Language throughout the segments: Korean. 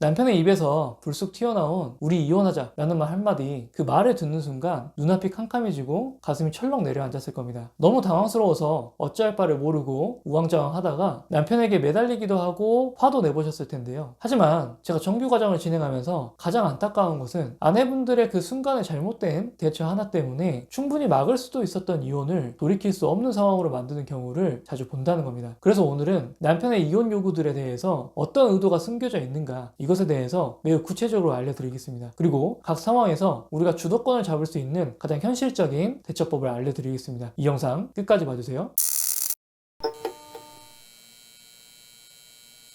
남편의 입에서 불쑥 튀어나온 우리 이혼하자 라는 말 한마디, 그 말을 듣는 순간 눈앞이 캄캄해지고 가슴이 철렁 내려앉았을 겁니다. 너무 당황스러워서 어찌할 바를 모르고 우왕좌왕 하다가 남편에게 매달리기도 하고 화도 내보셨을 텐데요. 하지만 제가 정규 과정을 진행하면서 가장 안타까운 것은 아내분들의 그 순간의 잘못된 대처 하나 때문에 충분히 막을 수도 있었던 이혼을 돌이킬 수 없는 상황으로 만드는 경우를 자주 본다는 겁니다. 그래서 오늘은 남편의 이혼 요구들에 대해서 어떤 의도가 숨겨져 있는가, 이것에 대해서 매우 구체적으로 알려드리겠습니다. 그리고 각 상황에서 우리가 주도권을 잡을 수 있는 가장 현실적인 대처법을 알려드리겠습니다. 이 영상 끝까지 봐주세요.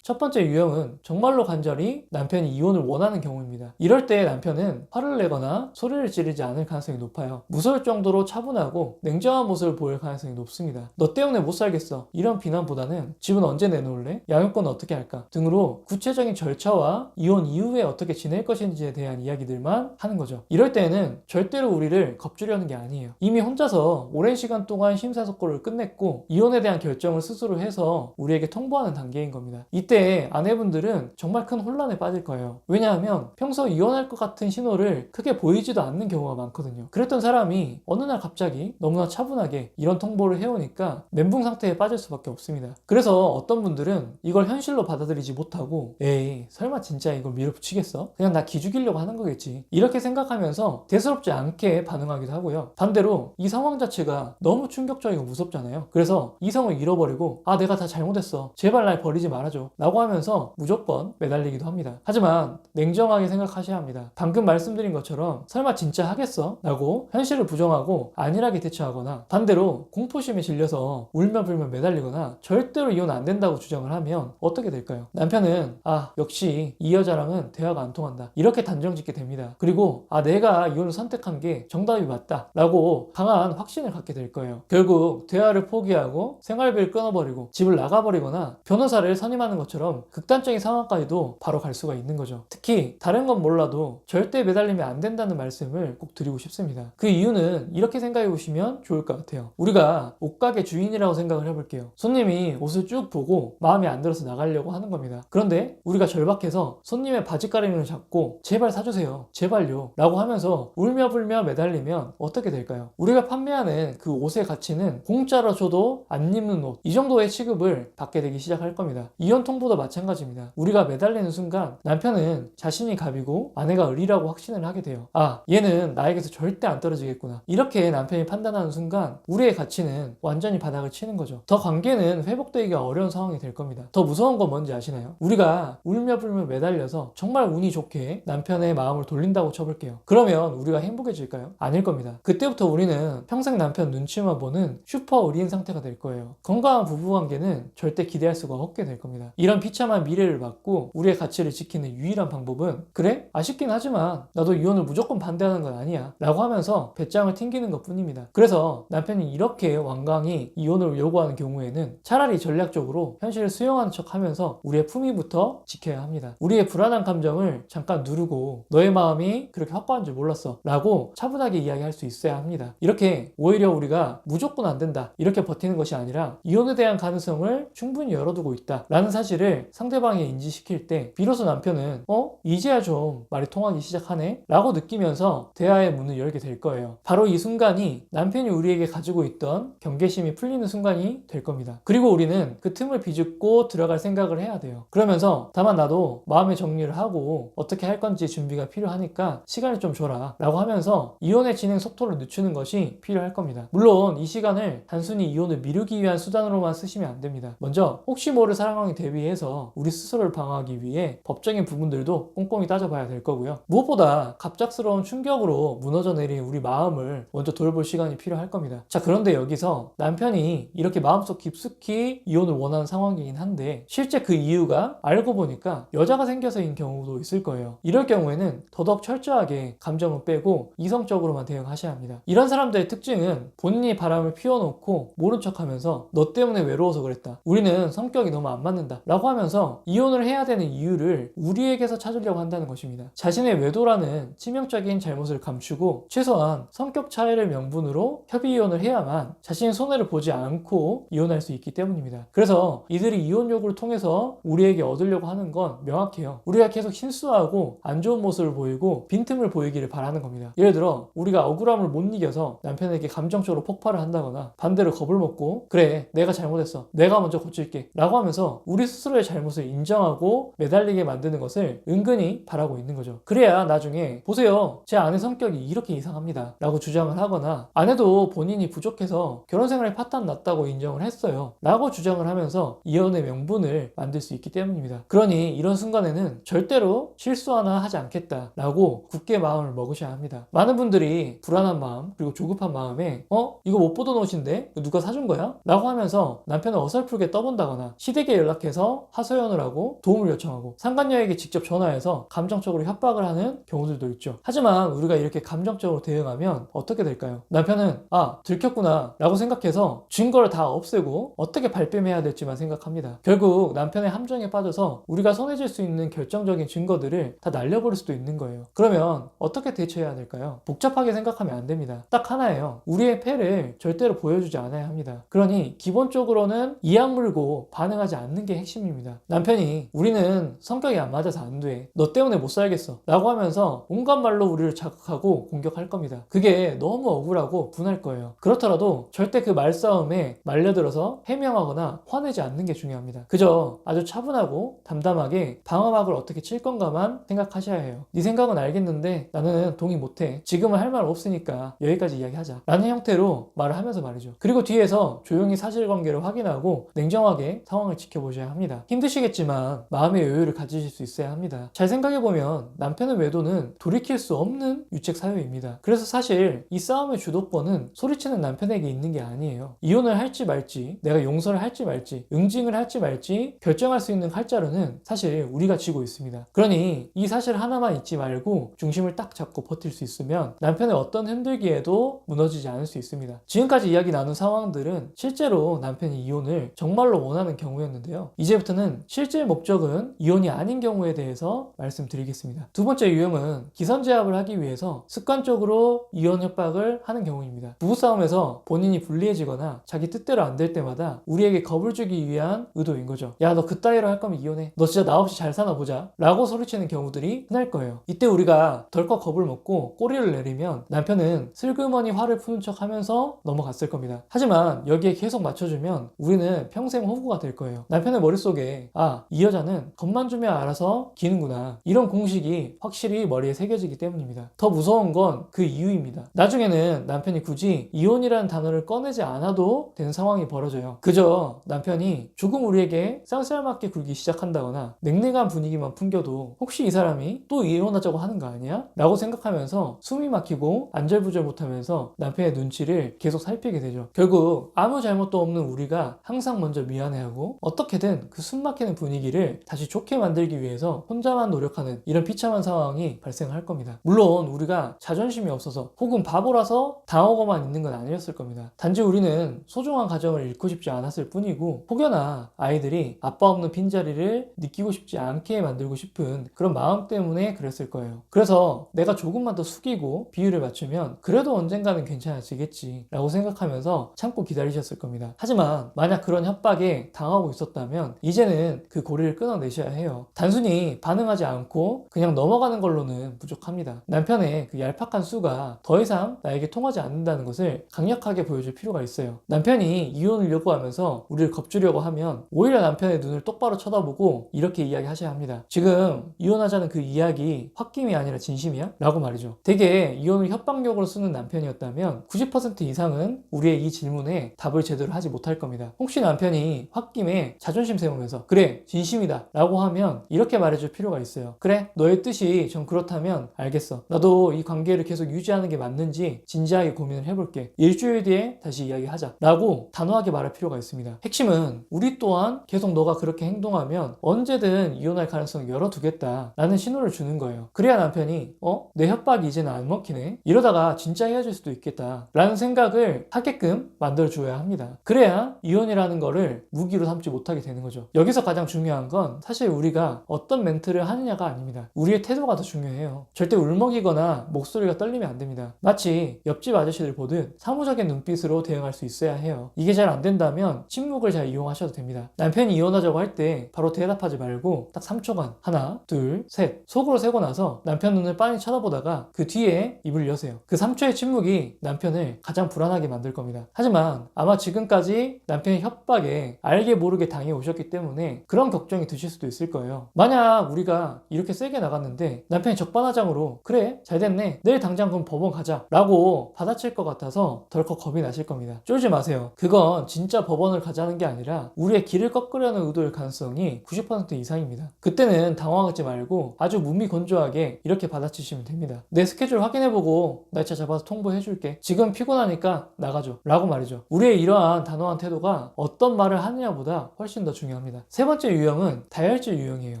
첫 번째 유형은 정말로 간절히 남편이 이혼을 원하는 경우입니다. 이럴 때 남편은 화를 내거나 소리를 지르지 않을 가능성이 높아요. 무서울 정도로 차분하고 냉정한 모습을 보일 가능성이 높습니다. 너 때문에 못 살겠어, 이런 비난보다는 집은 언제 내놓을래? 양육권 어떻게 할까? 등으로 구체적인 절차와 이혼 이후에 어떻게 지낼 것인지에 대한 이야기들만 하는 거죠. 이럴 때는 절대로 우리를 겁주려는 게 아니에요. 이미 혼자서 오랜 시간 동안 심사숙고를 끝냈고 이혼에 대한 결정을 스스로 해서 우리에게 통보하는 단계인 겁니다. 이때 아내분들은 정말 큰 혼란에 빠질 거예요. 왜냐하면 평소 이혼할 것 같은 신호를 크게 보이지도 않는 경우가 많거든요. 그랬던 사람이 어느 날 갑자기 너무나 차분하게 이런 통보를 해오니까 멘붕 상태에 빠질 수밖에 없습니다. 그래서 어떤 분들은 이걸 현실로 받아들이지 못하고 에이 설마 진짜 이걸 밀어붙이겠어? 그냥 나 기죽이려고 하는 거겠지, 이렇게 생각하면서 대수롭지 않게 반응하기도 하고요. 반대로 이 상황 자체가 너무 충격적이고 무섭잖아요. 그래서 이성을 잃어버리고 아 내가 다 잘못했어, 제발 날 버리지 말아줘 라고 하면서 무조건 매달리기도 합니다. 하지만 냉정하게 생각하셔야 합니다. 방금 말씀드린 것처럼 설마 진짜 하겠어? 라고 현실을 부정하고 안일하게 대처하거나, 반대로 공포심에 질려서 울며불며 매달리거나 절대로 이혼 안 된다고 주장을 하면 어떻게 될까요? 남편은 아 역시 이 여자랑은 대화가 안 통한다, 이렇게 단정짓게 됩니다. 그리고 아 내가 이혼을 선택한 게 정답이 맞다 라고 강한 확신을 갖게 될 거예요. 결국 대화를 포기하고 생활비를 끊어버리고 집을 나가버리거나 변호사를 선임하는 것처럼 극단적인 상황까지도 바로 갈 수가 있는 거죠. 특히 다른 건 몰라도 절대 매달리면 안 된다는 말씀을 꼭 드리고 싶습니다. 그 이유는 이렇게 생각해 보시면 좋을 것 같아요. 우리가 옷가게 주인이라고 생각을 해볼게요. 손님이 옷을 쭉 보고 마음에 안 들어서 나가려고 하는 겁니다. 그런데 우리가 절박해서 손님의 바지가랑이를 잡고 제발 사주세요, 제발요 라고 하면서 울며불며 매달리면 어떻게 될까요? 우리가 판매하는 그 옷의 가치는 공짜로 줘도 안 입는 옷, 이 정도의 취급을 받게 되기 시작할 겁니다. 이혼 통보도 마찬가지입니다. 우리가 매달리는 순간 남편은 자신이 갑이고 아내가 을이라고 확신을 하게 돼요. 아 얘는 나에게서 절대 안 떨어지겠구나, 이렇게 남편이 판단하는 순간 우리의 가치는 완전히 바닥을 치는 거죠. 더 관계는 회복되기가 어려운 상황이 될 겁니다. 더 무서운 건 뭔지 아시나요? 우리가 울며불며 매달려서 정말 운이 좋게 남편의 마음을 돌린다고 쳐볼게요. 그러면 우리가 행복해질까요? 아닐 겁니다. 그때부터 우리는 평생 남편 눈치만 보는 슈퍼 을인 상태가 될 거예요. 건강한 부부관계는 절대 기대할 수가 없게 될 겁니다. 이런 비참한 미래를 막고 우리의 가치를 지키는 유일한 방법은 그래? 아쉽긴 하지만 나도 이혼을 무조건 반대하는 건 아니야 라고 하면서 배짱을 튕기는 것 뿐입니다. 그래서 남편이 이렇게 완강히 이혼을 요구하는 경우에는 차라리 전략적으로 현실을 수용하는 척 하면서 우리의 품위부터 지켜야 합니다. 우리의 불안한 감정을 잠깐 누르고 너의 마음이 그렇게 확고한 줄 몰랐어 라고 차분하게 이야기할 수 있어야 합니다. 이렇게 오히려 우리가 무조건 안 된다 이렇게 버티는 것이 아니라 이혼에 대한 가능성을 충분히 열어두고 있다 라는 사실을 상대방에 인지시킬 때 비로소 남편은 이제야 좀 말이 통하기 시작하네 라고 느끼면서 대화의 문을 열게 될 거예요. 바로 이 순간이 남편이 우리에게 가지고 있던 경계심이 풀리는 순간이 될 겁니다. 그리고 우리는 그 틈을 비집고 들어갈 생각을 해야 돼요. 그러면서 다만 나도 마음의 정리를 하고 어떻게 할 건지 준비가 필요하니까 시간을 좀 줘라 라고 하면서 이혼의 진행 속도를 늦추는 것이 필요할 겁니다. 물론 이 시간을 단순히 이혼을 미루기 위한 수단으로만 쓰시면 안 됩니다. 먼저 혹시 모를 상황에 대비해서 우리 스스로를 방어하기 위해 법적인 부분들도 꼼꼼히 따져봐야 될 거고요. 무엇보다 갑작스러운 충격으로 무너져 내린 우리 마음을 먼저 돌볼 시간이 필요할 겁니다. 자, 그런데 여기서 남편이 이렇게 마음속 깊숙이 이혼을 원하는 상황이긴 한데 실제 그 이유가 알고 보니까 여자가 생겨서인 경우도 있을 거예요. 이럴 경우에는 더더욱 철저하게 감정을 빼고 이성적으로만 대응하셔야 합니다. 이런 사람들의 특징은 본인이 바람을 피워놓고 모른 척하면서 너 때문에 외로워서 그랬다, 우리는 성격이 너무 안 맞는다 라고 하면서 이혼을 해야 되는 이유를 우리에게서 찾으려 사귀려고 한다는 것입니다. 자신의 외도라는 치명적인 잘못을 감추고 최소한 성격 차이를 명분으로 협의 이혼을 해야만 자신의 손해를 보지 않고 이혼할 수 있기 때문입니다. 그래서 이들이 이혼 요구를 통해서 우리에게 얻으려고 하는 건 명확해요. 우리가 계속 실수하고 안 좋은 모습을 보이고 빈틈을 보이기를 바라는 겁니다. 예를 들어 우리가 억울함을 못 이겨서 남편에게 감정적으로 폭발을 한다거나 반대로 겁을 먹고 그래 내가 잘못했어 내가 먼저 고칠게 라고 하면서 우리 스스로의 잘못을 인정하고 매달리게 만드는 것을 은근히 바라고 있는 거죠. 그래야 나중에 보세요 제 아내 성격이 이렇게 이상합니다 라고 주장을 하거나 아내도 본인이 부족해서 결혼 생활에 파탄 났다고 인정을 했어요 라고 주장을 하면서 이혼의 명분을 만들 수 있기 때문입니다. 그러니 이런 순간에는 절대로 실수 하나 하지 않겠다 라고 굳게 마음을 먹으셔야 합니다. 많은 분들이 불안한 마음 그리고 조급한 마음에 이거 못 보던 옷인데 누가 사준 거야? 라고 하면서 남편을 어설프게 떠본다거나 시댁에 연락해서 하소연을 하고 도움을 요청하고 상간녀에게 직접 전화해서 감정적으로 협박을 하는 경우들도 있죠. 하지만 우리가 이렇게 감정적으로 대응하면 어떻게 될까요? 남편은 들켰구나 라고 생각해서 증거를 다 없애고 어떻게 발뺌해야 될지만 생각합니다. 결국 남편의 함정에 빠져서 우리가 손해질 수 있는 결정적인 증거들을 다 날려버릴 수도 있는 거예요. 그러면 어떻게 대처해야 될까요? 복잡하게 생각하면 안 됩니다. 딱 하나예요. 우리의 패를 절대로 보여주지 않아야 합니다. 그러니 기본적으로는 이악 물고 반응하지 않는 게 핵심입니다. 남편이 우리는 성격이 안 맞아서 안 돼. 너 때문에 못 살겠어. 라고 하면서 온갖 말로 우리를 자극하고 공격할 겁니다. 그게 너무 억울하고 분할 거예요. 그렇더라도 절대 그 말싸움에 말려들어서 해명하거나 화내지 않는 게 중요합니다. 그저 아주 차분하고 담담하게 방어막을 어떻게 칠 건가만 생각하셔야 해요. 네 생각은 알겠는데 나는 동의 못해. 지금은 할 말 없으니까 여기까지 이야기하자 라는 형태로 말을 하면서 말이죠. 그리고 뒤에서 조용히 사실관계를 확인하고 냉정하게 상황을 지켜보셔야 합니다. 힘드시겠지만 마음의 여유를 가지실 수 있어야 합니다. 잘 생각해보면 남편의 외도는 돌이킬 수 없는 유책 사유입니다. 그래서 사실 이 싸움의 주도권은 소리치는 남편에게 있는 게 아니에요. 이혼을 할지 말지 내가 용서를 할지 말지 응징을 할지 말지 결정할 수 있는 칼자루는 사실 우리가 쥐고 있습니다. 그러니 이 사실 하나만 잊지 말고 중심을 딱 잡고 버틸 수 있으면 남편의 어떤 흔들기에도 무너지지 않을 수 있습니다. 지금까지 이야기 나눈 상황들은 실제로 남편이 이혼을 정말로 원하는 경우였는데요. 이제부터는 실제 목적은 이혼이 아닌 경우에 대해서 말씀드리겠습니다. 두 번째 유형은 기선제압을 하기 위해서 습관적으로 이혼 협박을 하는 경우입니다. 부부싸움에서 본인이 불리해지거나 자기 뜻대로 안 될 때마다 우리에게 겁을 주기 위한 의도인 거죠. 야, 너 그따위로 할 거면 이혼해. 너 진짜 나 없이 잘 사나 보자 라고 소리치는 경우들이 흔할 거예요. 이때 우리가 덜컥 겁을 먹고 꼬리를 내리면 남편은 슬그머니 화를 푸는 척 하면서 넘어갔을 겁니다. 하지만 여기에 계속 맞춰주면 우리는 평생 호구가 될 거예요. 남편의 머릿속에 이 여자는 겁만 주면 알아서 기는구나 이런 공식이 확실히 머리에 새겨지기 때문입니다. 더 무서운 건 그 이유입니다. 나중에는 남편이 굳이 이혼이라는 단어를 꺼내지 않아도 되는 상황이 벌어져요. 그저 남편이 조금 우리에게 쌀쌀맞게 굴기 시작한다거나 냉랭한 분위기만 풍겨도 혹시 이 사람이 또 이혼하자고 하는 거 아니야? 라고 생각하면서 숨이 막히고 안절부절 못하면서 남편의 눈치를 계속 살피게 되죠. 결국 아무 잘못도 없는 우리가 항상 먼저 미안해하고 어떻게든 그 숨막히는 분위기를 다시 좋게 만들기 위해서 혼자만 노력하는 이런 비참한 상황이 발생할 겁니다. 물론 우리가 자존심이 없어서 혹은 바보라서 당하고만 있는 건 아니었을 겁니다. 단지 우리는 소중한 가정을 잃고 싶지 않았을 뿐이고 혹여나 아이들이 아빠 없는 빈자리를 느끼고 싶지 않게 만들고 싶은 그런 마음 때문에 그랬을 거예요. 그래서 내가 조금만 더 숙이고 비율을 맞추면 그래도 언젠가는 괜찮아지겠지 라고 생각하면서 참고 기다리셨을 겁니다. 하지만 만약 그런 협박에 당하고 있었다면 이제는 그 고리를 끊어내셔야 해요. 단순히 반응하지 않고 그냥 넘어가는 걸로는 부족합니다. 남편의 그 얄팍한 수가 더 이상 나에게 통하지 않는다는 것을 강력하게 보여줄 필요가 있어요. 남편이 이혼을 요구하면서 우리를 겁주려고 하면 오히려 남편의 눈을 똑바로 쳐다보고 이렇게 이야기하셔야 합니다. 지금 이혼하자는 그 이야기 홧김이 아니라 진심이야? 라고 말이죠. 되게 이혼을 협박력으로 쓰는 남편이었다면 90% 이상은 우리의 이 질문에 답을 제대로 하지 못할 겁니다. 혹시 남편이 홧김에 자존심 세우면서 그래 진심이다 라고 하면 이렇게 말해줄 필요가 있어요. 그래 너의 뜻이 전 그렇다면 알겠어. 나도 이 관계를 계속 유지하는 게 맞는지 진지하게 고민을 해볼게. 일주일 뒤에 다시 이야기하자 라고 단호하게 말할 필요가 있습니다. 핵심은 우리 또한 계속 너가 그렇게 행동하면 언제든 이혼할 가능성을 열어두겠다 라는 신호를 주는 거예요. 그래야 남편이 내 협박이 이제는 안 먹히네? 이러다가 진짜 헤어질 수도 있겠다 라는 생각을 하게끔 만들어줘야 합니다. 그래야 이혼이라는 거를 무기로 삼지 못하게 되는 거죠. 여기서 가장 중요한 건 사실 우리가 어떤 멘트를 하느냐가 아닙니다. 우리의 태도가 더 중요해요. 절대 울먹이거나 목소리가 떨리면 안 됩니다. 마치 옆집 아저씨들 보듯 사무적인 눈빛으로 대응할 수 있어야 해요. 이게 잘 안 된다면 침묵을 잘 이용하셔도 됩니다. 남편이 이혼하자고 할 때 바로 대답하지 말고 딱 3초간 하나, 둘, 셋 속으로 세고 나서 남편 눈을 빤히 쳐다보다가 그 뒤에 입을 여세요. 그 3초의 침묵이 남편을 가장 불안하게 만들 겁니다. 하지만 아마 지금까지 남편의 협박에 알게 모르게 당해오셨기 때문에 그런 걱정이 드실 수도 있을 거예요. 만약 우리가 이렇게 세게 나갔는데 남편이 적반하장으로 그래 잘 됐네 내일 당장 그럼 법원 가자 라고 받아칠 것 같아서 덜컥 겁이 나실 겁니다. 쫄지 마세요. 그건 진짜 법원을 가자는 게 아니라 우리의 길을 꺾으려는 의도일 가능성이 90% 이상입니다. 그때는 당황하지 말고 아주 무미건조하게 이렇게 받아치시면 됩니다. 내 스케줄 확인해보고 날짜 잡아서 통보해줄게. 지금 피곤하니까 나가줘 라고 말이죠. 우리의 이러한 단호한 태도가 어떤 말을 하느냐보다 훨씬 더 중요합니다. 세 번째 유형은 다혈질 유형이에요.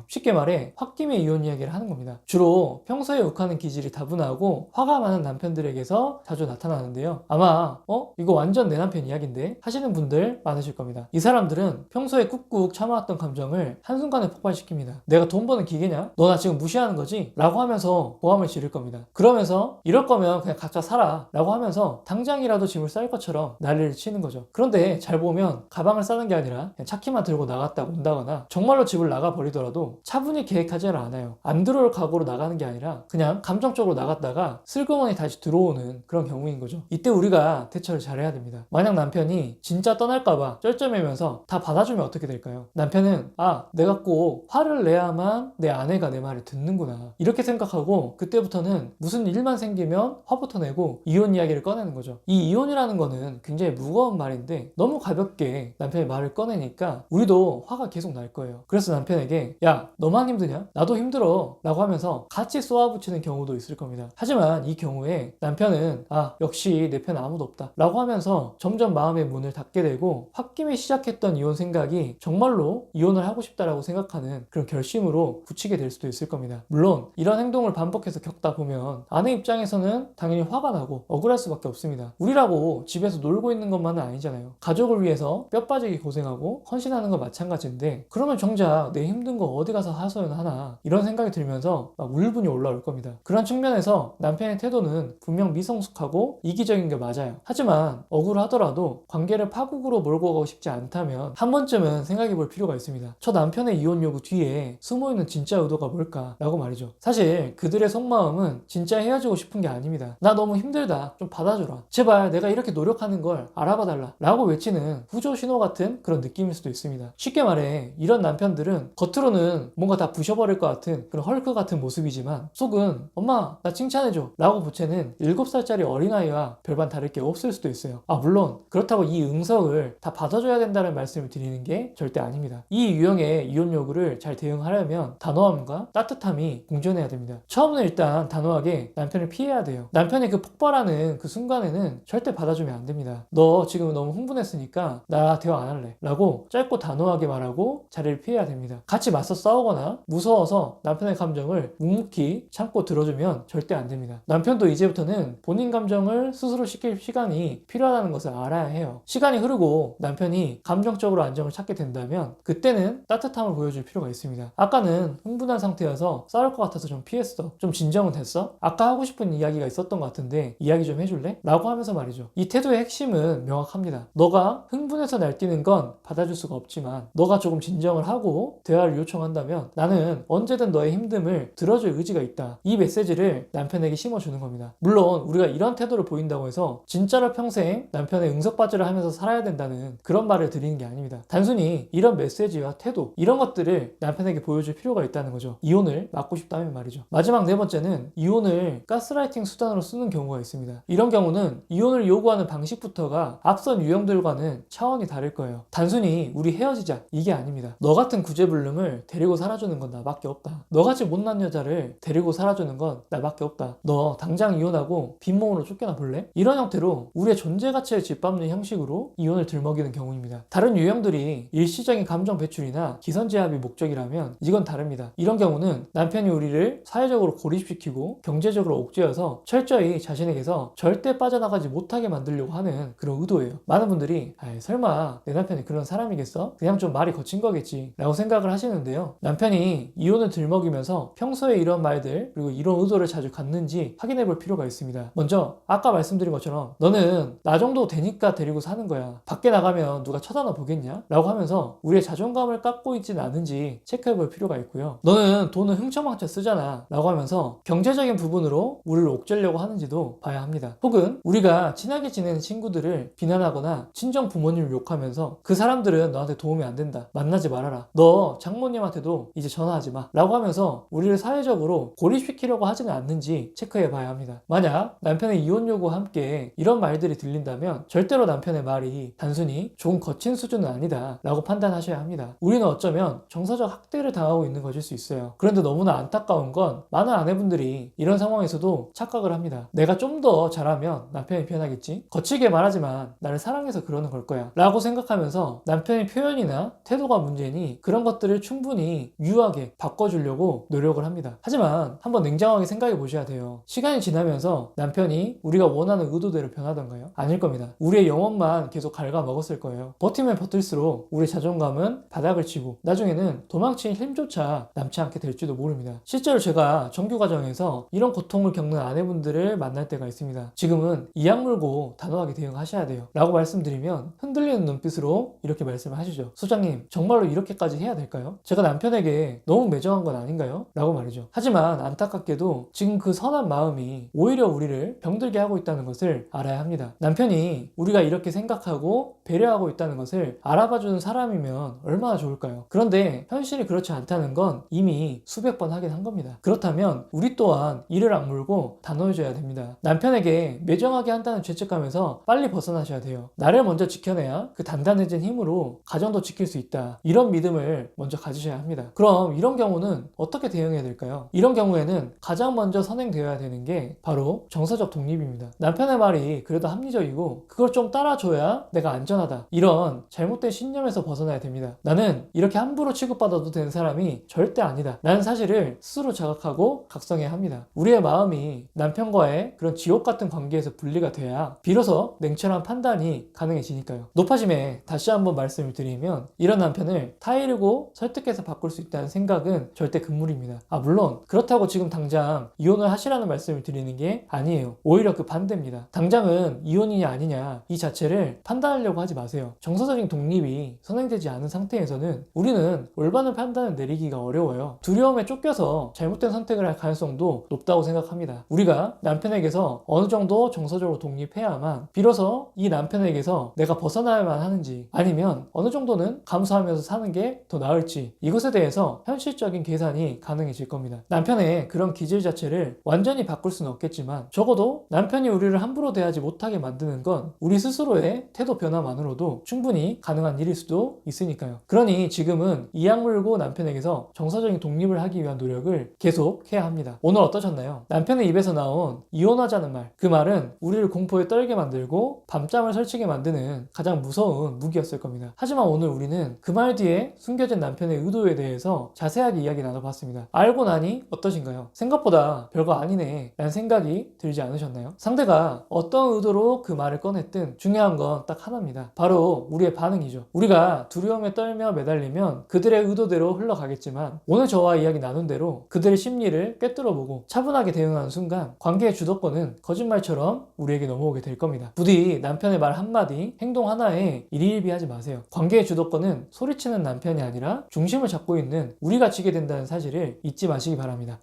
쉽게 말해 홧김에 이혼 이야기를 하는 겁니다. 주로 평소에 욱하는 기질이 다분하고 화가 많은 남편들에게서 자주 나타나는데요. 아마 이거 완전 내 남편 이야기인데 하시는 분들 많으실 겁니다. 이 사람들은 평소에 꾹꾹 참아왔던 감정을 한순간에 폭발시킵니다. 내가 돈 버는 기계냐? 너 나 지금 무시하는 거지? 라고 하면서 고함을 지를 겁니다. 그러면서 이럴 거면 그냥 각자 살아 라고 하면서 당장이라도 짐을 쌀 것처럼 난리를 치는 거죠. 그런데 잘 보면 가방을 싸는 게 아니라 그냥 차키만 들고 나갔다 온다거나 정말로 집을 나가버리더라도 차분히 계획하지는 않아요. 안 들어올 각오로 나가는 게 아니라 그냥 감정적으로 나갔다가 슬그머니 다시 들어오는 그런 경우인 거죠. 이때 우리가 대처를 잘해야 됩니다. 만약 남편이 진짜 떠날까봐 쩔쩔매면서 다 받아주면 어떻게 될까요? 남편은 내가 꼭 화를 내야만 내 아내가 내 말을 듣는구나 이렇게 생각하고 그때부터는 무슨 일만 생기면 화부터 내고 이혼 이야기를 꺼내는 거죠. 이 이혼이라는 거는 굉장히 무거운 말인데 너무 가볍게 남편의 말을 꺼내니까 우리도 화가 계속 날 거예요. 그래서 남편에게 야 너만 힘드냐? 나도 힘들어 라고 하면서 같이 쏘아붙이는 경우도 있을 겁니다. 하지만 이 경우에 남편은 역시 내 편 아무도 없다 라고 하면서 점점 마음의 문을 닫게 되고 홧김에 시작했던 이혼 생각이 정말로 이혼을 하고 싶다라고 생각하는 그런 결심으로 굳히게 될 수도 있을 겁니다. 물론 이런 행동을 반복해서 겪다 보면 아내 입장에서는 당연히 화가 나고 억울할 수밖에 없습니다. 우리라고 집에서 놀고 있는 것만은 아니잖아요. 가족을 위해서 뼈 빠지게 고생하고 헌신하는 거 마찬가지인데 그러면 정작 내 힘든 거 어디 가서 하소연하나 이런 생각이 들면서 막 울분이 올라올 겁니다. 그런 측면에서 남편의 태도는 분명 미성숙하고 이기적인 게 맞아요. 하지만 억울하더라도 관계를 파국으로 몰고 가고 싶지 않다면 한 번쯤은 생각해 볼 필요가 있습니다. 저 남편의 이혼 요구 뒤에 숨어있는 진짜 의도가 뭘까 라고 말이죠. 사실 그들의 속마음은 진짜 헤어지고 싶은 게 아닙니다. 나 너무 힘들다 좀 받아줘라 제발 내가 이렇게 노력하는 걸 알아봐달라 라고 외치는 후조 신호 같은 그런 느낌일 수도 있습니다. 쉽게 말해 이런 남편들은 겉으로는 뭔가 다 부셔버릴 것 같은 그런 헐크 같은 모습이지만 속은 엄마 나 칭찬해줘 라고 보채는 7살짜리 어린아이와 별반 다를 게 없을 수도 있어요. 물론 그렇다고 이 응석을 다 받아줘야 된다는 말씀을 드리는 게 절대 아닙니다. 이 유형의 이혼 요구를 잘 대응하려면 단호함과 따뜻함이 공존해야 됩니다. 처음은 일단 단호하게 남편을 피해야 돼요. 남편이 그 폭발하는 그 순간에는 절대 받아주면 안 됩니다. 너 지금 너무 흥분했으니까 나 대화 안 할래 라고 짧고 단호하게 말하고 자리를 피해야 됩니다. 같이 맞서 싸우거나 무서워서 남편의 감정을 묵묵히 참고 들어주면 절대 안 됩니다. 남편도 이제부터는 본인 감정을 스스로 시킬 시간이 필요하다는 것을 알아야 해요. 시간이 흐르고 남편이 감정적으로 안정을 찾게 된다면 그때는 따뜻함을 보여줄 필요가 있습니다. 아까는 흥분한 상태여서 싸울 것 같아서 좀 피했어. 좀 진정은 됐어? 아까 하고 싶은 이야기가 있었던 것 같은데 이야기 좀 해줄래? 라고 하면서 말이죠. 이 태도의 핵심은 명확합니다. 너가 흥분해서 날뛰는 건 받아줄 수가 없지만 너가 조금 진정을 하고 대화를 요청한다면 나는 언제든 너의 힘듦을 들어줄 의지가 있다. 이 메시지를 남편에게 심어주는 겁니다. 물론 우리가 이런 태도를 보인다고 해서 진짜로 평생 남편의 응석받지를 하면서 살아야 된다는 그런 말을 드리는 게 아닙니다. 단순히 이런 메시지와 태도 이런 것들을 남편에게 보여줄 필요가 있다는 거죠. 이혼을 막고 싶다면 말이죠. 마지막 네 번째는 이혼을 가스라이팅 수단으로 쓰는 경우가 있습니다. 이런 경우는 이혼을 요구하는 방식부터가 앞선 유형들과는 차원이 다를 거예요. 단순히 우리 헤어지자 이게 아닙니다. 너 같은 구제불능을 데리고 살아주는 건 나밖에 없다. 너같이 못난 여자를 데리고 살아주는 건 나밖에 없다. 너 당장 이혼하고 빈몸으로 쫓겨나 볼래? 이런 형태로 우리의 존재 가치를 짓밟는 형식으로 이혼을 들먹이는 경우입니다. 다른 유형들이 일시적인 감정 배출이나 기선제압이 목적이라면 이건 다릅니다. 이런 경우는 남편이 우리를 사회적으로 고립시키고 경제적으로 옥죄어서 철저히 자신에게서 절대 빠져나가지 못하게 만들려고 하는 그런 의도예요. 많은 분들이 설마 내 남편이 그런 사람이겠어? 그냥 좀 말이 거친 거겠지 라고 생각을 하시는데요. 남편이 이혼을 들먹이면서 평소에 이런 말들 그리고 이런 의도를 자주 갖는지 확인해 볼 필요가 있습니다. 먼저 아까 말씀드린 것처럼 너는 나 정도 되니까 데리고 사는 거야. 밖에 나가면 누가 쳐다나 보겠냐? 라고 하면서 우리의 자존감을 깎고 있지는 않은지 체크해 볼 필요가 있고요. 너는 돈을 흥청망청 쓰잖아 라고 하면서 경제적인 부분으로 우리를 옥죄려고 하는지도 봐야 합니다. 혹은 우리가 친하게 지내는 친구들을 비난하거나 친정 부모님을 욕하면서 그 사람들은 너한테 도움이 안 된다. 만나지 말아라. 너 장모님한테도 이제 전화하지 마. 라고 하면서 우리를 사회적으로 고립시키려고 하지는 않는지 체크해 봐야 합니다. 만약 남편의 이혼 요구와 함께 이런 말들이 들린다면 절대로 남편의 말이 단순히 좀 거친 수준은 아니다 라고 판단하셔야 합니다. 우리는 어쩌면 정서적 학대를 당하고 있는 것일 수 있어요. 그런데 너무나 안타까운 건 많은 아내분들이 이런 상황에서도 착각을 합니다. 내가 좀 더 잘하면 남편이 편하겠지? 거칠게 말하지만 나를 사랑해서 그러는 걸 거야 라고 생각하면서 남편의 표현이나 태도가 문제니 그런 것들을 충분히 유하게 바꿔주려고 노력을 합니다. 하지만 한번 냉정하게 생각해 보셔야 돼요. 시간이 지나면서 남편이 우리가 원하는 의도대로 변하던가요? 아닐 겁니다. 우리의 영혼만 계속 갉아먹었을 거예요. 버티면 버틸수록 우리의 자존감은 바닥을 치고 나중에는 도망칠 힘조차 남지 않게 될지도 모릅니다. 실제로 제가 정규 과정에서 이런 고통을 겪는 아내분들을 만날 때가 있습니다. 지금은 이악 물고 단호하게 대응하셔야 돼요 라고 말씀드리면 흔들리는 눈빛으로 이렇게 말씀을 하시죠. 소장님, 정말로 이렇게까지 해야 될까요? 제가 남편에게 너무 매정한 건 아닌가요? 라고 말이죠. 하지만 안타깝게도 지금 그 선한 마음이 오히려 우리를 병들게 하고 있다는 것을 알아야 합니다. 남편이 우리가 이렇게 생각하고 배려하고 있다는 것을 알아봐주는 사람이면 얼마나 좋을까요? 그런데 현실이 그렇지 않다는 건 이미 수백 번 하긴 한 겁니다. 그렇다면 우리 또한 이를 악물고 단호해져야 됩니다. 남편에게 매정하게 한다는 죄책감에서 빨리 벗어나셔야 돼요. 나를 먼저 지켜내야 그 단단해진 힘으로 가정도 지킬 수 있다. 이런 믿음을 먼저 가지셔야 합니다. 그럼 이런 경우는 어떻게 대응해야 될까요? 이런 경우에는 가장 먼저 선행되어야 되는 게 바로 정서적 독립입니다. 남편의 말이 그래도 합리적이고 그걸 좀 따라줘야 내가 안전하다. 이런 잘못된 신념에서 벗어나야 됩니다. 나는 이렇게 함부로 취급받아도 되는 사람이 절대 아니다. 라는 사실을 스스로 자각하고 각성해야 합니다. 우리의 마음이 남편과의 그런 지옥 같은 관계에서 분리가 돼야 비로소 냉철한 판단이 가능해지니까요. 높아짐에 다시 한번 말씀을 드리면 이런 남편을 타이르고 설득해서 바꿀 수 있다는 생각은 절대 금물입니다. 물론 그렇다고 지금 당장 이혼을 하시라는 말씀을 드리는 게 아니에요. 오히려 그 반대입니다. 당장은 이혼이냐 아니냐 이 자체를 판단하려고 하지 마세요. 정서적인 독립이 선행되지 않은 상태에서는 우리는 올바른 판단을 내리기가 어려워요. 두려움에 쫓겨서 잘못된 선택을 할 가능성도 높다고 생각합니다. 우리가 남편에게서 어느 정도 정서적으로 독립해야만 비로소 이 남편에게서 내가 벗어나야만 하는지 아니면 어느 정도는 감수하면서 사는 게 더 나을지 이것에 대해서 현실적인 계산이 가능해질 겁니다. 남편의 그런 기질 자체를 완전히 바꿀 수는 없겠지만 적어도 남편이 우리를 함부로 대하지 못하게 만드는 건 우리 스스로의 태도 변화만으로도 충분히 가능한 일일 수도 있으니까요. 그러니 지금은 이악 물고 남편에게서 정서적인 독립을 하기 위한 노력을 계속 해야 합니다. 오늘 어떠셨나요? 남편의 입에서 나온 이혼하자는 말, 그 말은 우리를 공포에 떨게 만들고 밤잠을 설치게 만드는 가장 무서운 무기였을 겁니다. 하지만 오늘 우리는 그 말 뒤에 숨겨진 남편의 의도에 대해서 자세하게 이야기 나눠봤습니다. 알고 나니 어떠신가요? 생각보다 별거 아니네 라는 생각이 들지 않으셨나요? 상대가 어떤 의도로 그 말을 꺼냈든 중요한 건 딱 하나입니다. 바로 우리의 반응이죠. 우리가 두려움에 떨며 매달리면 그들의 의도대로 흘러가겠지만 오늘 저와 이야기 나눈 대로 그들의 심리를 꿰뚫어보고 차분하게 대응하는 순간 관계의 주도권은 거짓말처럼 우리에게 넘어오게 될 겁니다. 부디 남편의 말 한마디, 행동 하나에 일희일비하지 마세요. 관계의 주도권은 소리치는 남편이 아니라 중심을 잡고 있는 우리가 지게 된다는 사실을 잊지 마시기 바랍니다.